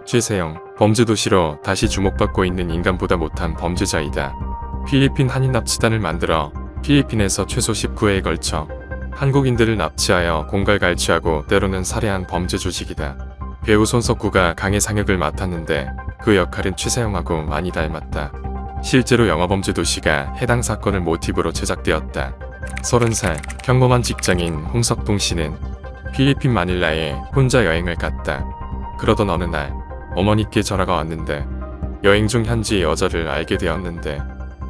최세영, 범죄도시로 다시 주목받고 있는 인간보다 못한 범죄자이다. 필리핀 한인 납치단을 만들어 필리핀에서 최소 19회에 걸쳐 한국인들을 납치하여 공갈 갈취하고 때로는 살해한 범죄 조직이다. 배우 손석구가 강의 상역을 맡았는데 그 역할은 최세영하고 많이 닮았다. 실제로 영화 범죄도시가 해당 사건을 모티브로 제작되었다. 30살 평범한 직장인 홍석동 씨는 필리핀 마닐라에 혼자 여행을 갔다. 그러던 어느 날 어머니께 전화가 왔는데 여행 중 현지 여자를 알게 되었는데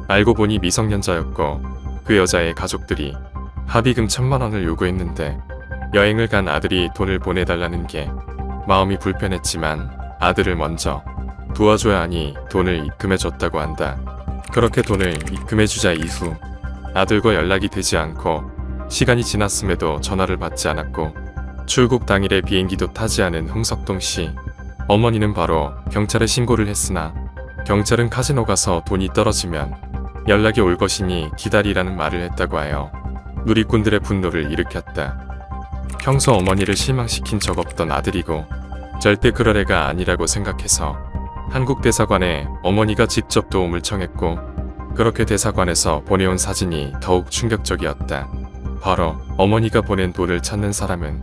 알고 보니 미성년자였고 그 여자의 가족들이 합의금 1000만 원을 요구했는데 여행을 간 아들이 돈을 보내달라는 게 마음이 불편했지만 아들을 먼저 도와줘야 하니 돈을 입금해줬다고 한다. 그렇게 돈을 입금해주자 이후 아들과 연락이 되지 않고 시간이 지났음에도 전화를 받지 않았고 출국 당일에 비행기도 타지 않은 홍석동 씨. 어머니는 바로 경찰에 신고를 했으나 경찰은 카지노 가서 돈이 떨어지면 연락이 올 것이니 기다리라는 말을 했다고 하여 누리꾼들의 분노를 일으켰다. 평소 어머니를 실망시킨 적 없던 아들이고 절대 그럴 애가 아니라고 생각해서 한국 대사관에 어머니가 직접 도움을 청했고 그렇게 대사관에서 보내온 사진이 더욱 충격적이었다. 바로 어머니가 보낸 돈을 찾는 사람은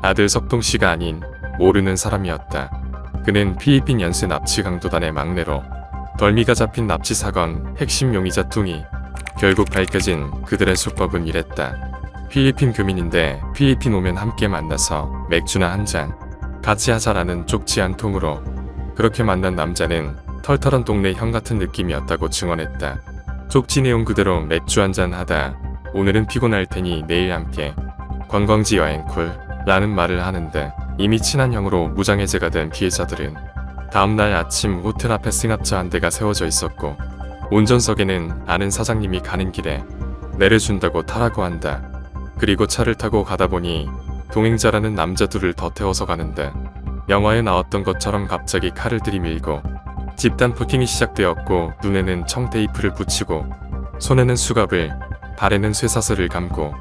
아들 석동 씨가 아닌 모르는 사람이었다. 그는 필리핀 연쇄 납치 강도단의 막내로 덜미가 잡힌 납치 사건 핵심 용의자 뚱이. 결국 밝혀진 그들의 수법은 이랬다. 필리핀 교민인데 필리핀 오면 함께 만나서 맥주나 한 잔 같이 하자라는 쪽지 한 통으로 그렇게 만난 남자는 털털한 동네 형 같은 느낌이었다고 증언했다. 쪽지 내용 그대로 맥주 한잔 하다 오늘은 피곤할 테니 내일 함께 관광지 여행 콜 라는 말을 하는데 이미 친한 형으로 무장해제가 된 피해자들은 다음날 아침 호텔 앞에 승합차 한 대가 세워져 있었고 운전석에는 아는 사장님이 가는 길에 내려준다고 타라고 한다. 그리고 차를 타고 가다 보니 동행자라는 남자 둘을 더 태워서 가는데 영화에 나왔던 것처럼 갑자기 칼을 들이밀고 집단 폭행이 시작되었고 눈에는 청테이프를 붙이고 손에는 수갑을 발에는 쇠사슬을 감고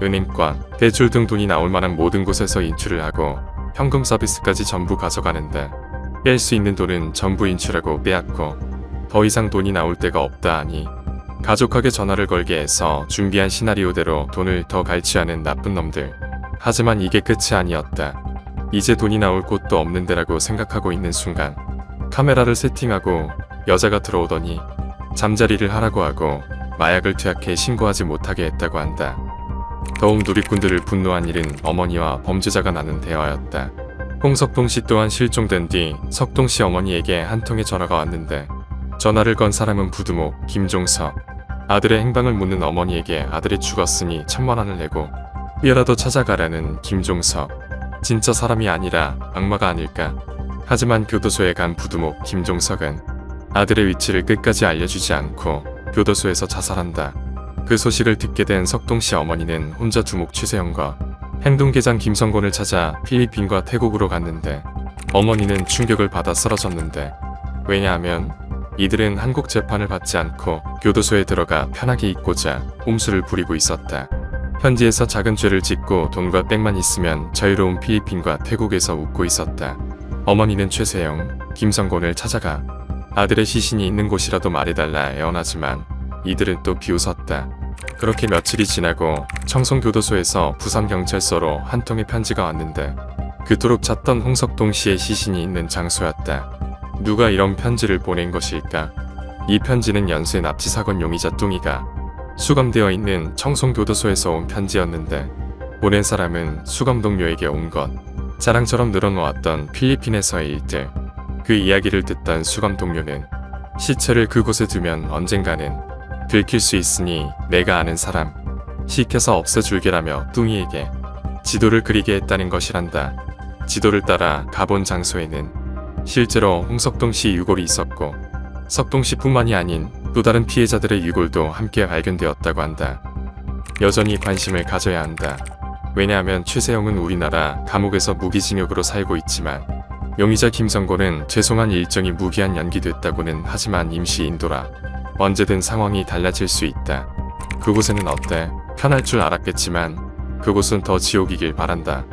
은행과 대출 등 돈이 나올 만한 모든 곳에서 인출을 하고 현금 서비스까지 전부 가져가는데 뺄 수 있는 돈은 전부 인출하고 빼앗고 더 이상 돈이 나올 데가 없다 하니 가족에게 전화를 걸게 해서 준비한 시나리오대로 돈을 더 갈취하는 나쁜 놈들. 하지만 이게 끝이 아니었다. 이제 돈이 나올 곳도 없는 데라고 생각하고 있는 순간 카메라를 세팅하고 여자가 들어오더니 잠자리를 하라고 하고 마약을 투약해 신고하지 못하게 했다고 한다. 더욱 누리꾼들을 분노한 일은 어머니와 범죄자가 나눈 대화였다. 홍석동 씨 또한 실종된 뒤 석동 씨 어머니에게 한 통의 전화가 왔는데 전화를 건 사람은 부두목 김종석. 아들의 행방을 묻는 어머니에게 아들이 죽었으니 1000만 원을 내고 뼈라도 찾아가라는 김종석. 진짜 사람이 아니라 악마가 아닐까. 하지만 교도소에 간 부두목 김종석은 아들의 위치를 끝까지 알려주지 않고 교도소에서 자살한다. 그 소식을 듣게 된 석동 씨 어머니는 혼자 두목 최세영과 행동계장 김성곤을 찾아 필리핀과 태국으로 갔는데 어머니는 충격을 받아 쓰러졌는데 왜냐하면 이들은 한국 재판을 받지 않고 교도소에 들어가 편하게 있고자 꼼수를 부리고 있었다. 현지에서 작은 죄를 짓고 돈과 백만 있으면 자유로운 필리핀과 태국에서 웃고 있었다. 어머니는 최세영, 김성곤을 찾아가 아들의 시신이 있는 곳이라도 말해달라 애원하지만 이들은 또 비웃었다. 그렇게 며칠이 지나고 청송교도소에서 부산경찰서로 한 통의 편지가 왔는데 그토록 찾던 홍석동 씨의 시신이 있는 장소였다. 누가 이런 편지를 보낸 것일까? 이 편지는 연쇄 납치 사건 용의자 뚱이가 수감되어 있는 청송교도소에서 온 편지였는데 보낸 사람은 수감 동료에게 온 것. 자랑처럼 늘어놓았던 필리핀에서의 일들. 그 이야기를 듣던 수감 동료는 시체를 그곳에 두면 언젠가는 들킬 수 있으니 내가 아는 사람 시켜서 없애줄게라며 뚱이에게 지도를 그리게 했다는 것이란다. 지도를 따라 가본 장소에는 실제로 홍석동 씨 유골이 있었고 석동 씨뿐만이 아닌 또 다른 피해자들의 유골도 함께 발견되었다고 한다. 여전히 관심을 가져야 한다. 왜냐하면 최세영은 우리나라 감옥에서 무기징역으로 살고 있지만 용의자 김성곤은 죄송한 일정이 무기한 연기됐다고는 하지만 임시 인도라 언제든 상황이 달라질 수 있다. 그곳에는 어때? 편할 줄 알았겠지만 그곳은 더 지옥이길 바란다.